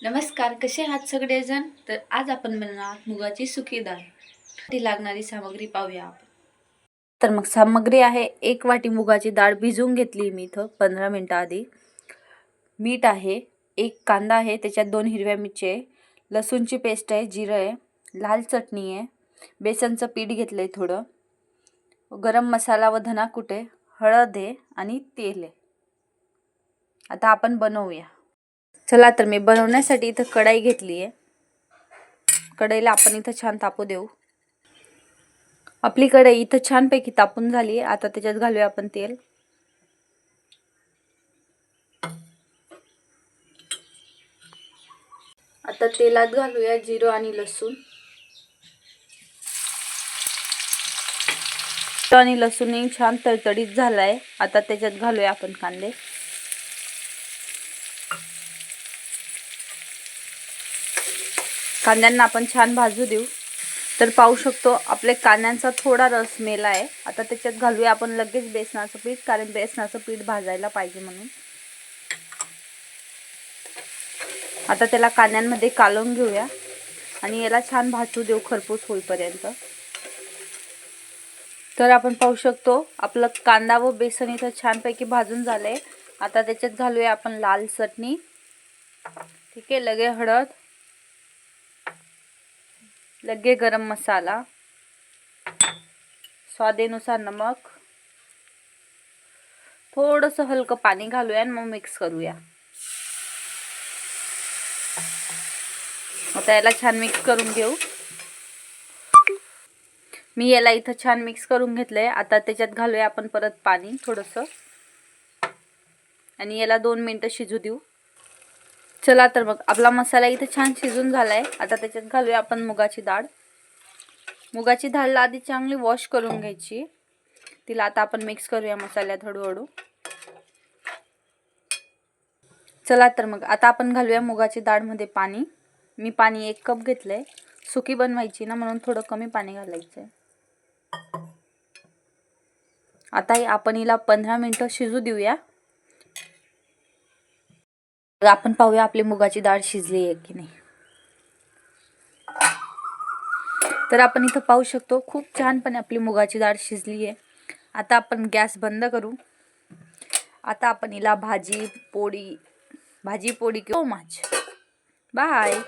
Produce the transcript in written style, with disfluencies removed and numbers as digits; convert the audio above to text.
नमस्कार, कसे आहात सगळेजण? तर आज आपण बनवणार मुगाची सुकी डाळ. ती लागणारी सामग्री पाहूया आपण. तर मग सामग्री आहे, 1 वाटी मुगाची डाळ भिजवून घेतली मी इथं 15 मिनिटं आधी. मीठ आहे, 1 कांदा आहे, त्याच्यात 2 हिरव्या मिरच्या आहे, लसूणची पेस्ट आहे, जिरं आहे, लाल चटणी आहे, बेसनचं पीठ घेतलंय थोडं, गरम मसाला व धना कुट आहे, हळद आहे आणि तेल आहे. आता आपण बनवूया. चला तर मी बनवण्यासाठी इथं कढाई घेतली आहे. कढईला आपण इथं छान तापू देऊ. आपली कढई इथं छानपैकी तापून झाली आहे. आता त्याच्यात घालूया आपण तेल. आता तेलात घालूया जिरं आणि लसूण. आणि लसूण छान तडतडीत झालाय. आता त्याच्यात घालूया आपण कांदे. कांद्यांना आपण छान भाजू देऊ. तर पाहू शकतो आपल्या कांद्यांचा थोडा रस मेला आहे. आता त्याच्यात घालूया आपण लगेच बेसनाचं पीठ, कारण बेसनाचं पीठ भाजायला पाहिजे म्हणून. आता त्याला कांद्यांमध्ये कालवून घेऊया आणि याला छान भाजू देऊ खरपूस होईपर्यंत. तर आपण पाहू शकतो आपलं कांदा व बेसन इथं छानपैकी भाजून झालंय. आता त्याच्यात घालूया आपण लाल चटणी. ठीक आहे, लगे हळद, लगे गरम मसाला, स्वादेनुसार नमक, थोडंसं हलकं पाणी घालूया आणि मग मिक्स करूया. आता याला छान मिक्स करून घेऊ. मी याला इथं छान मिक्स करून घेतलंय. आता त्याच्यात घालूया आपण परत पाणी थोडंसं आणि याला 2 मिनिटं शिजू देऊ. चला तर मग आपला मसाला इथं छान शिजून झालाय. आता त्याच्यात घालूया आपण मुगाची डाळ. मुगाची डाळला आधी चांगली वॉश करून घ्यायची. तिला आता आपण मिक्स करूया मसाल्यात हळूहळू. चला तर मग आता आपण घालूया मुगाची डाळमध्ये पाणी. मी पाणी 1 कप घेतलंय. सुकी बनवायची ना, म्हणून थोडं कमी पाणी घालायचंय. आता आपण हिला 15 मिनिटं शिजू देऊया. आपण पाहूया आपली मुगाची डाळ शिजली आहे की नाही. तर आपण इथं पाहू शकतो खूप छानपणे आपली मुगाची डाळ शिजली आहे. आता आपण गॅस बंद करू. आता आपण हिला भाजी पोळी किंवा बाय.